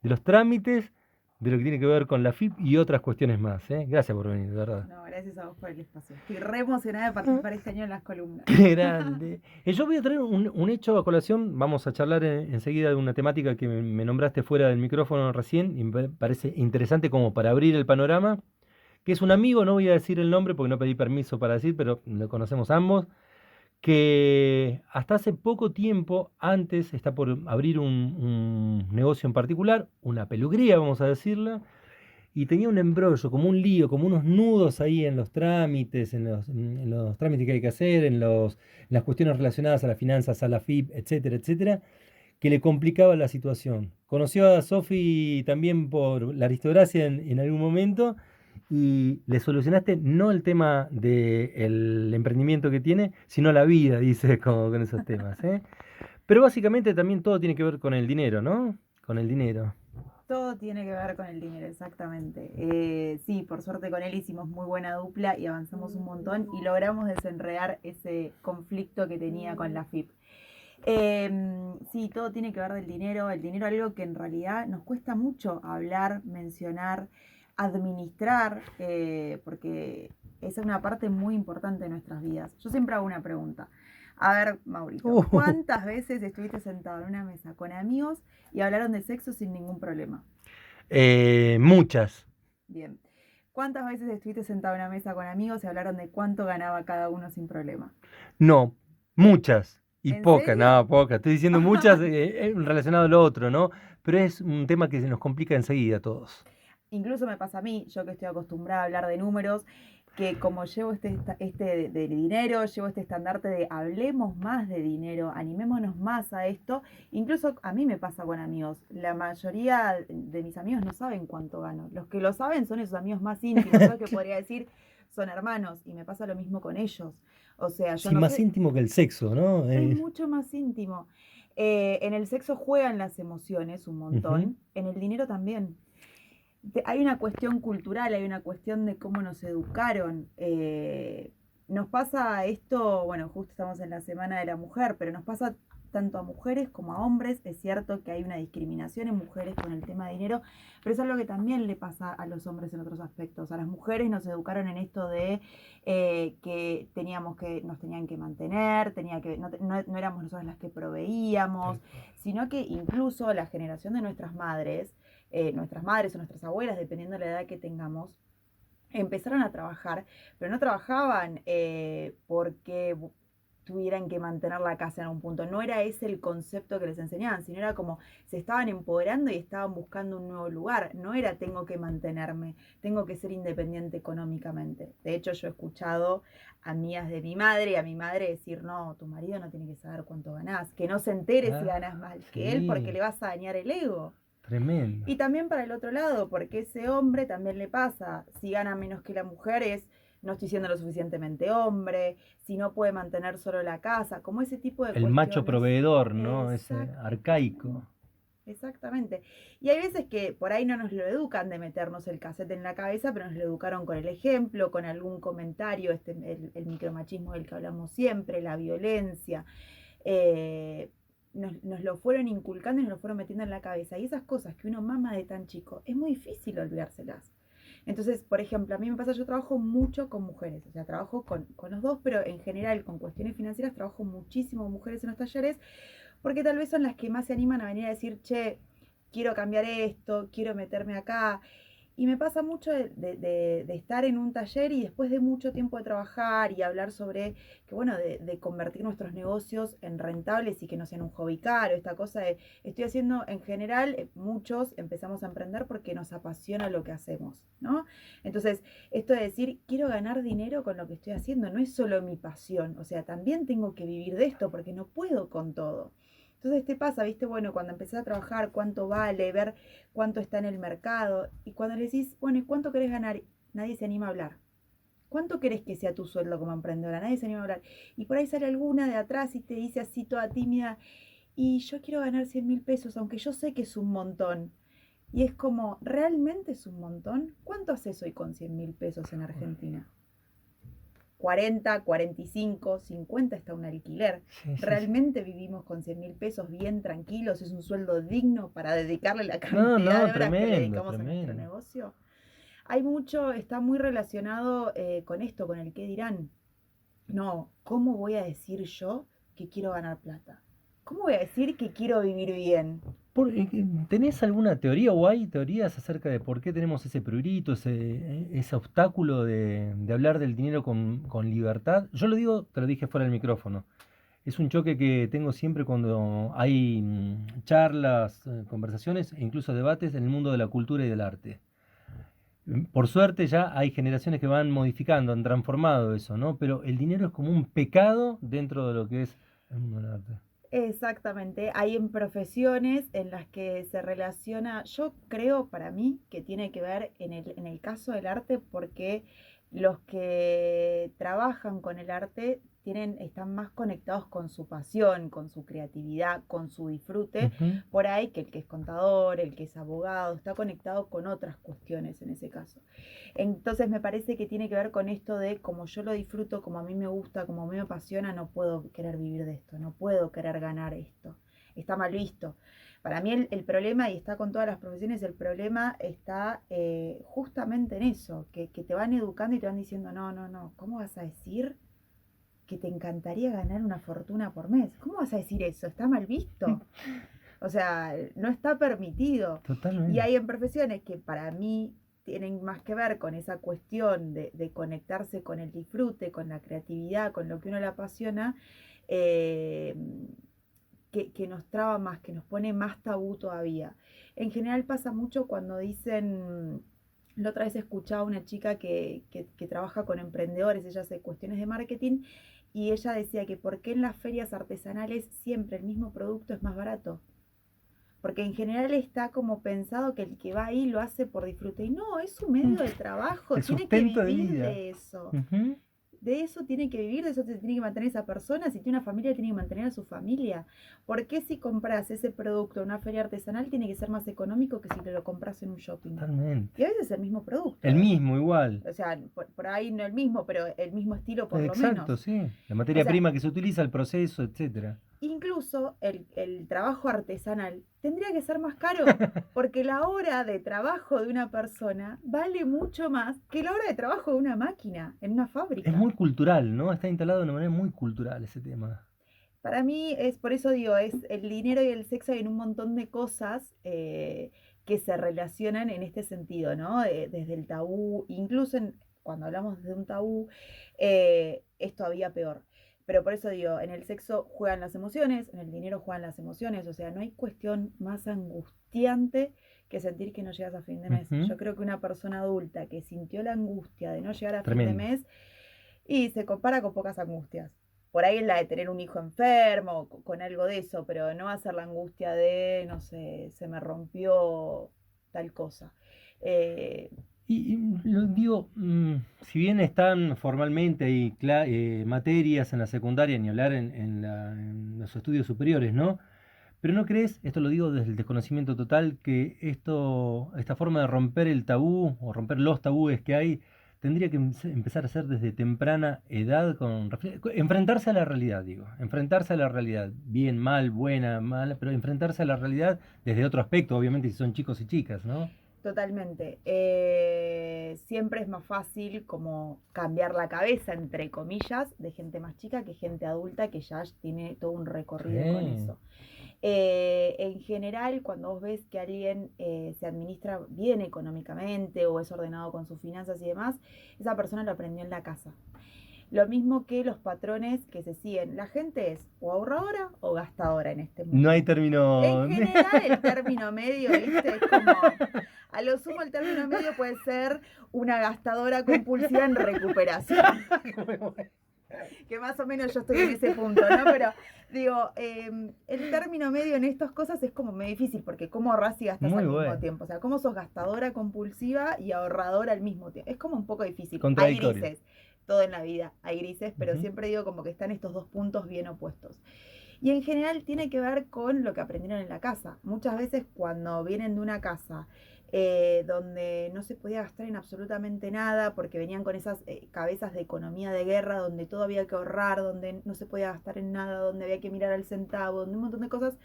de los trámites, de lo que tiene que ver con la FIP y otras cuestiones más. Gracias por venir, de verdad. No, gracias a vos por el espacio. Estoy re emocionada de participar este año en las columnas. Qué grande. Yo voy a traer un hecho a colación. Vamos a charlar enseguida de una temática que me nombraste fuera del micrófono recién y me parece interesante como para abrir el panorama, que es un amigo, no voy a decir el nombre porque no pedí permiso para decir, pero lo conocemos ambos, que hasta hace poco tiempo antes está por abrir un negocio en particular, una peluquería, vamos a decirla, y tenía un embrollo, como un lío, como unos nudos ahí en los trámites, en los trámites que hay que hacer, en las cuestiones relacionadas a las finanzas, a la FIP, etcétera, etcétera, que le complicaba la situación. Conoció a Sofi también por la aristocracia en algún momento y le solucionaste no el tema del emprendimiento que tiene, sino la vida, dice, como con esos temas, ¿eh? Pero básicamente también todo tiene que ver con el dinero, ¿no? Con el dinero. Todo tiene que ver con el dinero, exactamente. Sí, por suerte con él hicimos muy buena dupla y avanzamos un montón y logramos desenredar ese conflicto que tenía con la FIP. Sí, todo tiene que ver del dinero. El dinero es algo que en realidad nos cuesta mucho hablar, mencionar, administrar, porque esa es una parte muy importante de nuestras vidas. Yo siempre hago una pregunta. A ver, Maurito, Uh, ¿cuántas veces estuviste sentado en una mesa con amigos y hablaron de sexo sin ningún problema? muchas. Bien. ¿Cuántas veces estuviste sentado en una mesa con amigos y hablaron de cuánto ganaba cada uno sin problema? No, muchas. Y ¿En pocas, serio? no, pocas. Estoy diciendo muchas relacionado a lo otro, ¿no? Pero es un tema que se nos complica enseguida a todos. Incluso me pasa a mí, yo que estoy acostumbrada a hablar de números, que como llevo este de dinero, llevo este estandarte de hablemos más de dinero, animémonos más a esto, incluso a mí me pasa con amigos, la mayoría de mis amigos no saben cuánto gano, los que lo saben son esos amigos más íntimos, esos que podría decir son hermanos, y me pasa lo mismo con ellos, o sea, yo Sí, no más sé, íntimo que el sexo, ¿no? es mucho más íntimo. En el sexo juegan las emociones un Ujú. montón, en el dinero también. Hay una cuestión cultural, hay una cuestión de cómo nos educaron. Nos pasa esto, bueno, justo estamos en la Semana de la Mujer, pero nos pasa tanto a mujeres como a hombres. Es cierto que hay una discriminación en mujeres con el tema de dinero, pero es algo que también le pasa a los hombres en otros aspectos. A las mujeres nos educaron en esto de que nos tenían que mantener, no éramos nosotras las que proveíamos, sino que incluso la generación de nuestras madres o nuestras abuelas, dependiendo de la edad que tengamos, empezaron a trabajar, pero no trabajaban porque tuvieran que mantener la casa en un punto. No era ese el concepto que les enseñaban, sino era como se estaban empoderando y estaban buscando un nuevo lugar. No era tengo que mantenerme, tengo que ser independiente económicamente. De hecho, yo he escuchado amigas de mi madre y a mi madre decir, no, tu marido no tiene que saber cuánto ganás, que no se entere si Ah, ganas más que él porque sí, le vas a dañar el ego. tremendo. Y también para el otro lado, porque ese hombre también le pasa, si gana menos que la mujer es, no estoy siendo lo suficientemente hombre, si no puede mantener solo la casa, como ese tipo de El macho cuestiones. proveedor, ¿no? Ese Exactamente. arcaico. Exactamente. Y hay veces que por ahí no nos lo educan de meternos el cassette en la cabeza, pero nos lo educaron con el ejemplo, con algún comentario, el micromachismo del que hablamos siempre, la violencia. Eh, nos lo fueron inculcando y nos lo fueron metiendo en la cabeza. Y esas cosas que uno mama de tan chico, es muy difícil olvidárselas. Entonces, por ejemplo, a mí me pasa, yo trabajo mucho con mujeres, o sea, trabajo con los dos, pero en general con cuestiones financieras trabajo muchísimo con mujeres en los talleres, porque tal vez son las que más se animan a venir a decir, che, quiero cambiar esto, quiero meterme acá. Y me pasa mucho de estar en un taller y después de mucho tiempo de trabajar y hablar sobre que, bueno, de convertir nuestros negocios en rentables y que no sean un hobby caro, esta cosa de, estoy haciendo en general, muchos empezamos a emprender porque nos apasiona lo que hacemos, ¿no? Entonces, esto de decir, quiero ganar dinero con lo que estoy haciendo, no es solo mi pasión, o sea, también tengo que vivir de esto porque no puedo con todo. Entonces te pasa, viste, bueno, cuando empezás a trabajar, cuánto vale, ver cuánto está en el mercado. Y cuando le decís, bueno, ¿y cuánto querés ganar? Nadie se anima a hablar. ¿Cuánto querés que sea tu sueldo como emprendedora? Nadie se anima a hablar. Y por ahí sale alguna de atrás y te dice así toda tímida, y yo quiero ganar 100.000 pesos, aunque yo sé que es un montón. Y es como, ¿realmente es un montón? ¿Cuánto haces hoy con 100.000 pesos en Argentina? 40, 45, 50 está un alquiler. Sí, sí, sí. ¿Realmente vivimos con 100.000 pesos bien tranquilos? ¿Es un sueldo digno para dedicarle la No, cantidad no, de horas que le tremendo, dedicamos a nuestro tremendo. negocio? Hay mucho, está muy relacionado con esto, con el qué dirán. No, ¿cómo voy a decir yo que quiero ganar plata? ¿Cómo voy a decir que quiero vivir bien? ¿Tenés alguna teoría o hay teorías acerca de por qué tenemos ese prurito, ese obstáculo de hablar del dinero con libertad? Yo lo digo, te lo dije fuera del micrófono. Es un choque que tengo siempre cuando hay charlas, conversaciones e incluso debates en el mundo de la cultura y del arte. Por suerte ya hay generaciones que van modificando, han transformado eso, ¿no? Pero el dinero es como un pecado dentro de lo que es el mundo del arte. Exactamente, hay en profesiones en las que se relaciona, yo creo para mí que tiene que ver en el caso del arte porque los que trabajan con el arte están más conectados con su pasión, con su creatividad, con su disfrute, Ujú. por ahí que el que es contador, el que es abogado, está conectado con otras cuestiones en ese caso. Entonces me parece que tiene que ver con esto de como yo lo disfruto, como a mí me gusta, como a mí me apasiona, no puedo querer vivir de esto, no puedo querer ganar esto. Está mal visto. Para mí el problema, y está con todas las profesiones, el problema está justamente en eso, que te van educando y te van diciendo, no, no, no, ¿cómo vas a decir que te encantaría ganar una fortuna por mes? ¿Cómo vas a decir eso? Está mal visto. O sea, no está permitido. Y Totalmente. hay en profesiones que para mí tienen más que ver con esa cuestión de conectarse con el disfrute, con la creatividad, con lo que uno le apasiona, eh, que nos traba más, que nos pone más tabú todavía. En general pasa mucho cuando dicen, la otra vez escuchaba a una chica que trabaja con emprendedores, ella hace cuestiones de marketing, y ella decía que por qué en las ferias artesanales siempre el mismo producto es más barato. Porque en general está como pensado que el que va ahí lo hace por disfrute. Y no, es su medio de trabajo, El tiene que sustento de vivir vida. de eso. Ujú. De eso tiene que vivir, de eso se tiene que mantener esa persona. Si tiene una familia, tiene que mantener a su familia. ¿Por qué si compras ese producto en una feria artesanal tiene que ser más económico que si lo compras en un shopping? Totalmente. Y a veces es el mismo producto, El ¿eh? mismo, igual. O sea, por ahí no el mismo, pero el mismo estilo por lo Exacto, menos. sí. La O materia sea, prima que se utiliza, el proceso, etcétera. incluso el trabajo artesanal tendría que ser más caro, porque la hora de trabajo de una persona vale mucho más que la hora de trabajo de una máquina en una Es fábrica. muy cultural, ¿no? Está instalado de una manera muy cultural ese tema. Para mí es, por eso digo, es el dinero y el sexo y en un montón de cosas que se relacionan en este sentido, ¿no? Desde el tabú, incluso cuando hablamos de un tabú, es todavía peor. Pero por eso digo, en el sexo juegan las emociones, en el dinero juegan las emociones, o sea, no hay cuestión más angustiante que sentir que no llegas a fin de mes. Ujú. Yo creo que una persona adulta que sintió la angustia de no llegar a fin de Tremendo. mes y se compara con pocas angustias. Por ahí es la de tener un hijo enfermo, con algo de eso, pero no va a ser la angustia de, no sé, se me rompió tal cosa. Eh, Lo digo, si bien están formalmente hay materias en la secundaria, ni hablar en los estudios superiores, ¿no? Pero ¿no crees, esto lo digo desde el desconocimiento total, que esta forma de romper el tabú o romper los tabúes que hay, tendría que empezar a ser desde temprana edad, enfrentarse a la realidad, digo, enfrentarse a la realidad, bien, mal, buena, mala, pero enfrentarse a la realidad desde otro aspecto, obviamente, si son chicos y chicas, ¿no? Totalmente. Siempre es más fácil como cambiar la cabeza, entre comillas, de gente más chica que gente adulta que ya tiene todo un recorrido con Sí. eso. En general, cuando vos ves que alguien se administra bien económicamente o es ordenado con sus finanzas y demás, esa persona lo aprendió en la casa. Lo mismo que los patrones que se siguen. La gente es o ahorradora o gastadora en este No hay mundo. En término. general, el término medio, ¿viste? Es como, a lo sumo el término medio puede ser una gastadora compulsiva en recuperación, que más o menos yo estoy en ese punto, ¿no? Pero digo, el término medio en estas cosas es como muy difícil, porque ¿cómo ahorras y gastas Muy al mismo bueno. tiempo? O sea, ¿cómo sos gastadora compulsiva y ahorradora al mismo tiempo? Es como un poco difícil. Hay Contradictorio. grises, todo en la vida hay grises, pero Ujú. siempre digo como que están estos dos puntos bien opuestos. Y en general tiene que ver con lo que aprendieron en la casa. Muchas veces cuando vienen de una casa donde no se podía gastar en absolutamente nada, porque venían con esas cabezas de economía de guerra, donde todo había que ahorrar, donde no se podía gastar en nada, donde había que mirar al centavo, donde un montón de cosas,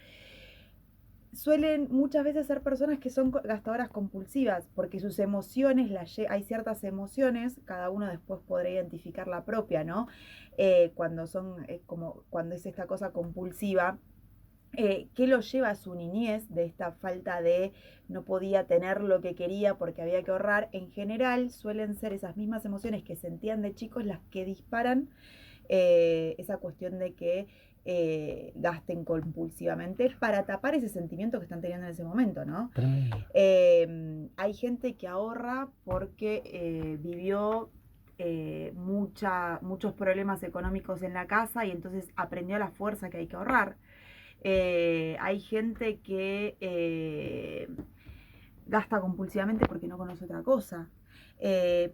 suelen muchas veces ser personas que son gastadoras compulsivas, porque sus emociones, hay ciertas emociones, cada uno después podrá identificar la propia, ¿no? Cuando son, como cuando es esta cosa compulsiva, ¿qué lo lleva a su niñez de esta falta de no podía tener lo que quería porque había que ahorrar? En general suelen ser esas mismas emociones que sentían de chicos las que disparan esa cuestión de que gasten compulsivamente para tapar ese sentimiento que están teniendo en ese momento, ¿no? Tremendo. Hay gente que ahorra porque vivió muchos problemas económicos en la casa y entonces aprendió a la fuerza que hay que ahorrar. Hay gente que gasta compulsivamente porque no conoce otra cosa.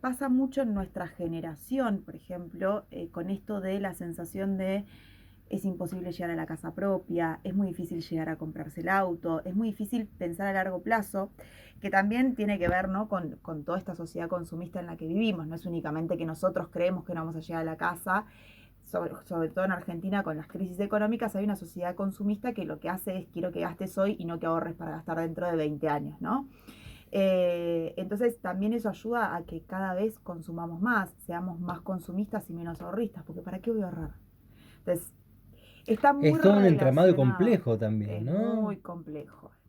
Pasa mucho en nuestra generación, por ejemplo, con esto de la sensación de es imposible llegar a la casa propia, es muy difícil llegar a comprarse el auto, es muy difícil pensar a largo plazo, que también tiene que ver, ¿no?, con toda esta sociedad consumista en la que vivimos. No es únicamente que nosotros creemos que no vamos a llegar a la casa, sobre todo en Argentina con las crisis económicas hay una sociedad consumista que lo que hace es quiero que gastes hoy y no que ahorres para gastar dentro de 20 años, ¿no? Entonces también eso ayuda a que cada vez consumamos más, seamos más consumistas y menos ahorristas, porque ¿para qué voy a ahorrar? Entonces, está muy Es todo un entramado relacionado, complejo también, es ¿no?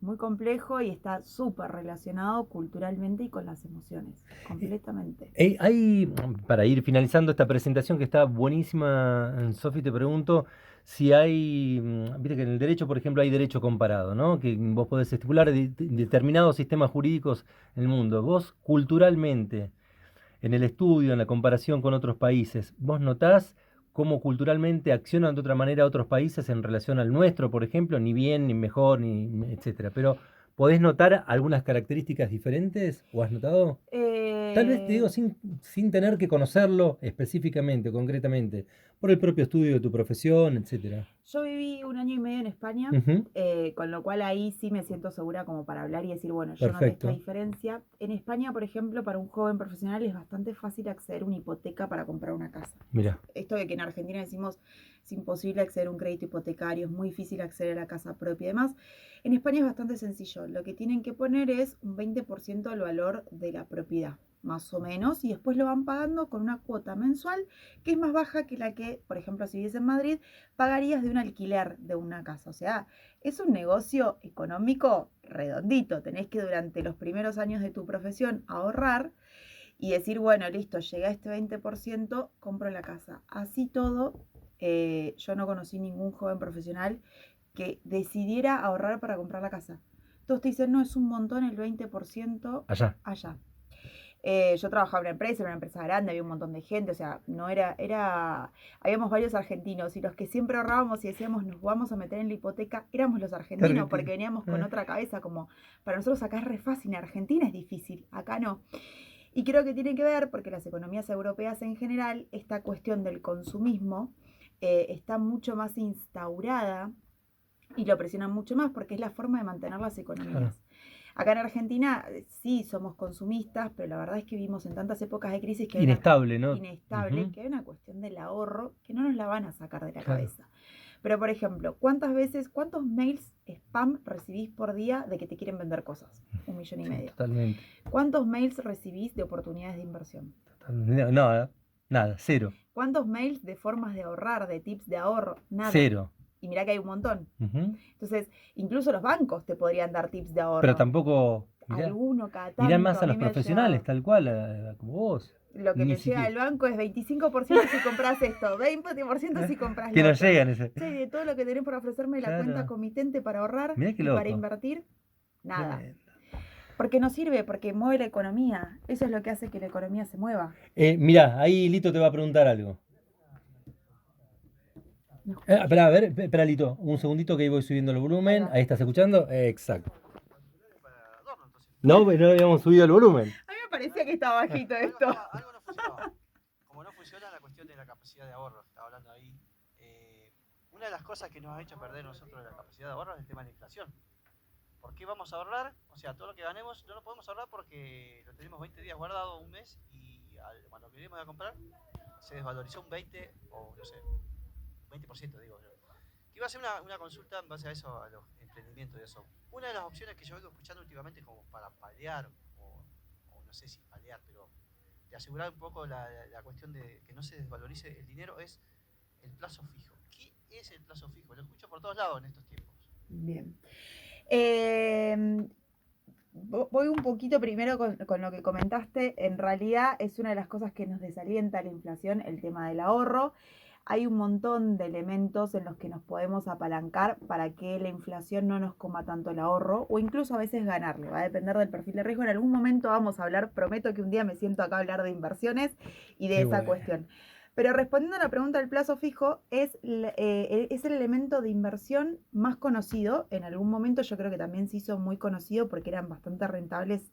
muy complejo y está súper relacionado culturalmente y con las emociones, completamente. Para ir finalizando esta presentación que está buenísima, Sofi, te pregunto si hay, viste que en el derecho, por ejemplo, hay derecho comparado, ¿no? Que vos podés estipular determinados sistemas jurídicos en el mundo. Vos, culturalmente, en el estudio, en la comparación con otros países, ¿vos notás cómo culturalmente accionan de otra manera otros países en relación al nuestro, por ejemplo? Ni bien, ni mejor, ni etcétera. Pero, ¿podés notar algunas características diferentes? ¿O has notado? Tal vez te Eh, digo sin tener que conocerlo específicamente, concretamente, por el propio estudio de tu profesión, etcétera. Yo viví 1 año y medio en España, Ujú, con lo cual ahí sí me siento segura como para hablar y decir, bueno, yo noté esta perfecto. diferencia. En España, por ejemplo, para un joven profesional es bastante fácil acceder a una hipoteca para comprar una casa. Mira, Esto de que en Argentina decimos es imposible acceder a un crédito hipotecario, es muy difícil acceder a la casa propia y demás. En España es bastante sencillo. Lo que tienen que poner es un 20% del valor de la propiedad, más o menos, y después lo van pagando con una cuota mensual que es más baja que la que, por ejemplo, si vives en Madrid, pagarías de un alquiler de una casa. O sea, es un negocio económico redondito. Tenés que durante los primeros años de tu profesión ahorrar y decir, bueno, listo, llegué a este 20%, compro la casa. Así todo, yo no conocí ningún joven profesional que decidiera ahorrar para comprar la casa. Todos te dicen, no, es un montón el 20% allá. allá. Yo trabajaba en una empresa grande, había un montón de gente, o sea, no habíamos varios argentinos y los que siempre ahorrábamos y decíamos nos vamos a meter en la hipoteca, éramos los argentinos porque veníamos con otra cabeza, como para nosotros acá es re fácil, en Argentina es difícil, acá no. Y creo que tiene que ver, porque las economías europeas en general, esta cuestión del consumismo está mucho más instaurada y lo presionan mucho más porque es la forma de mantener las Claro. economías. Acá en Argentina sí somos consumistas, pero la verdad es que vivimos en tantas épocas de crisis que hay una Inestable, ¿no? inestable, Ujú, que hay una cuestión del ahorro que no nos la van a sacar de la claro. cabeza. Pero por ejemplo, cuántos mails spam recibís por día de que te quieren vender cosas? 1,5 millones. Sí, totalmente. ¿Cuántos mails recibís de oportunidades de inversión? No, nada, nada, cero. ¿Cuántos mails de formas de ahorrar, de tips de ahorro? Nada. Cero. Y mirá que hay un montón. Ujú. Entonces, incluso los bancos te podrían dar tips de Pero ahorro. tampoco, mirá, Alguno cada mirá tanto, más a a mí los me ha profesionales, llegado. tal cual, como vos. Lo que Ni me llega siquiera. del banco es 25% si compras esto, 20% si compras Que lo no otro. llegan ese. Che, de todo lo que tenés para ofrecerme la cuenta Claro. comitente para ahorrar Mirá qué y para loco. invertir, nada. Tremendo. Porque no sirve, porque mueve la economía. Eso es lo que hace que la economía se mueva. Mirá, ahí Lito te va a preguntar algo. No escucho. Espera, a ver, espera, Lito, un segundito que ahí voy subiendo el Ahí volumen. va. Ahí estás escuchando. Exacto. No, pues no habíamos subido el volumen. A mí me parecía que estaba bajito esto. Algo no funcionaba. Como no funciona la cuestión de la capacidad de ahorro, estaba hablando ahí. Una de las cosas que nos ha hecho perder nosotros la capacidad de ahorro es el tema de la inflación. ¿Por qué vamos a ahorrar? O sea, todo lo que ganemos no lo podemos ahorrar porque lo tenemos 20 días guardado, un mes, y cuando queremos a comprar se desvalorizó un 20 o no sé, 20% digo yo. Que iba a hacer una consulta en base a eso, a los emprendimientos y eso. Una de las opciones que yo vengo escuchando últimamente como para paliar, o no sé si paliar, pero de asegurar un poco la cuestión de que no se desvalorice el dinero es el plazo fijo. ¿Qué es el plazo fijo? Lo escucho por todos lados en estos tiempos. Bien. Voy un poquito primero con lo que comentaste. En realidad es una de las cosas que nos desalienta la inflación, el tema del ahorro. Hay un montón de elementos en los que nos podemos apalancar para que la inflación no nos coma tanto el ahorro o incluso a veces ganarle. Va a depender del perfil de riesgo. En algún momento vamos a hablar, prometo que un día me siento acá a hablar de inversiones y de Qué esa bueno. cuestión. Pero respondiendo a la pregunta del plazo fijo, es el elemento de inversión más conocido. En algún momento yo creo que también se hizo muy conocido porque eran bastante rentables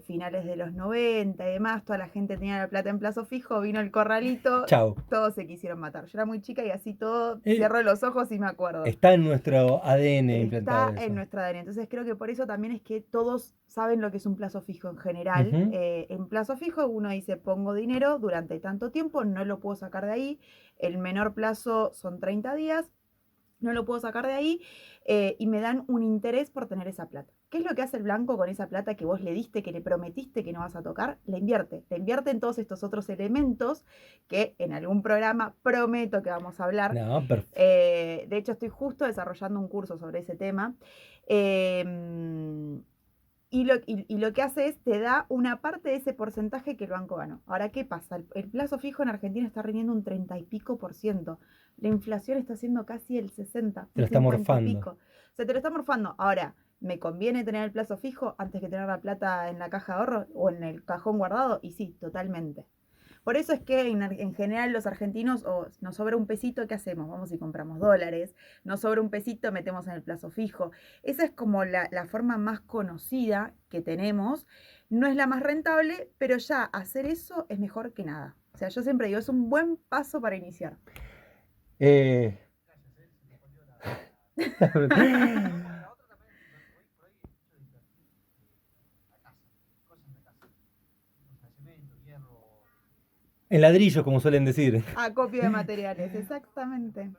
finales de los 90 y demás. Toda la gente tenía la plata en plazo fijo, vino el corralito, Chao. todos se quisieron matar. Yo era muy chica y así todo, Eh, cierro los ojos y me acuerdo. Está en nuestro ADN implantado Está eso. en nuestra ADN. Entonces creo que por eso también es que todos saben lo que es un plazo fijo en general. Ujú. En plazo fijo uno dice pongo dinero durante tanto tiempo, no lo puedo sacar de ahí. El menor plazo son 30 días, no lo puedo sacar de ahí y me dan un interés por tener esa plata. ¿Qué es lo que hace el banco con esa plata que vos le diste, que le prometiste que no vas a tocar? La invierte en todos estos otros elementos que en algún programa prometo que vamos a hablar. No, perfecto. De hecho, estoy justo desarrollando un curso sobre ese tema. Y lo que hace es, te da una parte de ese porcentaje que el banco ganó. Ahora, ¿qué pasa? El plazo fijo en Argentina está rindiendo un 30 y pico por ciento. La inflación está haciendo casi el 60, Te lo está 50 y morfando. pico. O sea, te lo está morfando. Ahora, ¿me conviene tener el plazo fijo antes que tener la plata en la caja de ahorro o en el cajón guardado? Y sí, totalmente. Por eso es que en general los argentinos nos sobra un pesito, ¿qué hacemos? Vamos y compramos dólares, nos sobra un pesito, metemos en el plazo fijo. Esa es como la forma más conocida que tenemos. No es la más rentable, pero ya hacer eso es mejor que nada. O sea, yo siempre digo, es un buen paso para iniciar. Eh, La otra también, por ahí el hecho de invertir la casa, cosas en la casa, cosas de cemento, hierro, en ladrillos, como suelen decir. Acopio de materiales, exactamente.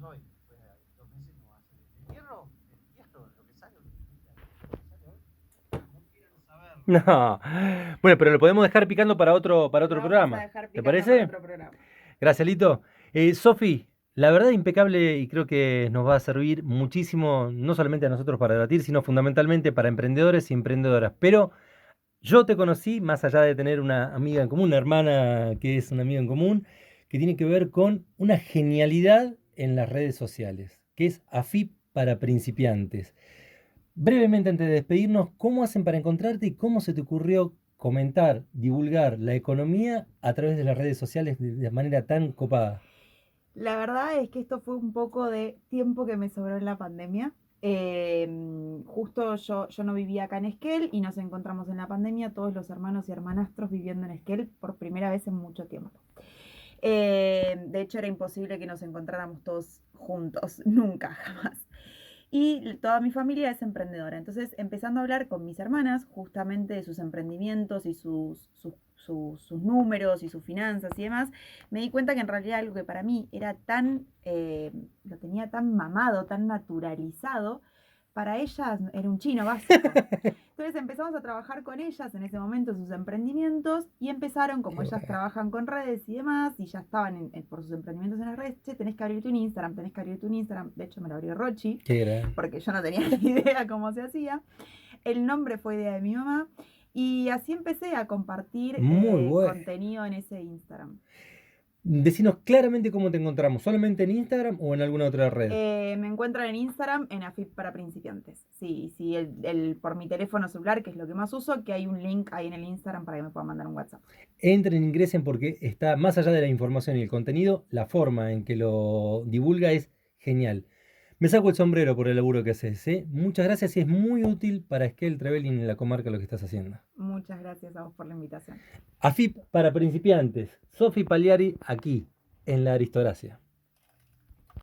hoy, después de 2 meses no va a ser. El hierro, lo que sale hoy, no quieren saber. No. Bueno, pero lo podemos dejar picando para otro Lo vamos a programa. dejar ¿Te picando para parece? otro programa. Gracias, Lito. Sofi, la verdad impecable y creo que nos va a servir muchísimo, no solamente a nosotros para debatir, sino fundamentalmente para emprendedores y emprendedoras. Pero yo te conocí más allá de tener una amiga en común, una hermana que es una amiga en común, que tiene que ver con una genialidad en las redes sociales, que es AFIP para principiantes. Brevemente, antes de despedirnos, ¿cómo hacen para encontrarte y cómo se te ocurrió comentar, divulgar la economía a través de las redes sociales de manera tan copada? La verdad es que esto fue un poco de tiempo que me sobró en la pandemia. Justo yo no vivía acá en Esquel y nos encontramos en la pandemia todos los hermanos y hermanastros viviendo en Esquel por primera vez en mucho tiempo. De hecho era imposible que nos encontráramos todos juntos, nunca, jamás. Y toda mi familia es emprendedora. Entonces, empezando a hablar con mis hermanas justamente de sus emprendimientos y sus números y sus finanzas y demás, me di cuenta que en realidad algo que para mí era lo tenía tan mamado, tan naturalizado, para ellas era un chino básico. Entonces empezamos a trabajar con ellas en ese momento sus emprendimientos y empezaron, como Qué ellas bueno. trabajan con redes y demás, y ya estaban por sus emprendimientos en las redes, che, tenés que abrirte un Instagram, de hecho me lo abrió Rochi, Qué gran. porque yo no tenía ni idea cómo se hacía. El nombre fue idea de mi mamá, y así empecé a compartir Muy bueno. contenido en ese Instagram. Decinos claramente cómo te encontramos, ¿solamente en Instagram o en alguna otra red? Me encuentran en Instagram en AFIP para principiantes. Sí, por mi teléfono celular, que es lo que más uso, que hay un link ahí en el Instagram para que me puedan mandar un WhatsApp. Entren, ingresen porque está más allá de la información y el contenido, la forma en que lo divulga es genial. Me saco el sombrero por el laburo que haces, ¿eh? Muchas gracias y es muy útil para Esquel Traveling en la comarca lo que estás haciendo. Muchas gracias a vos por la invitación. AFIP para principiantes. Sofi Pagliari aquí, en la Aristogracia.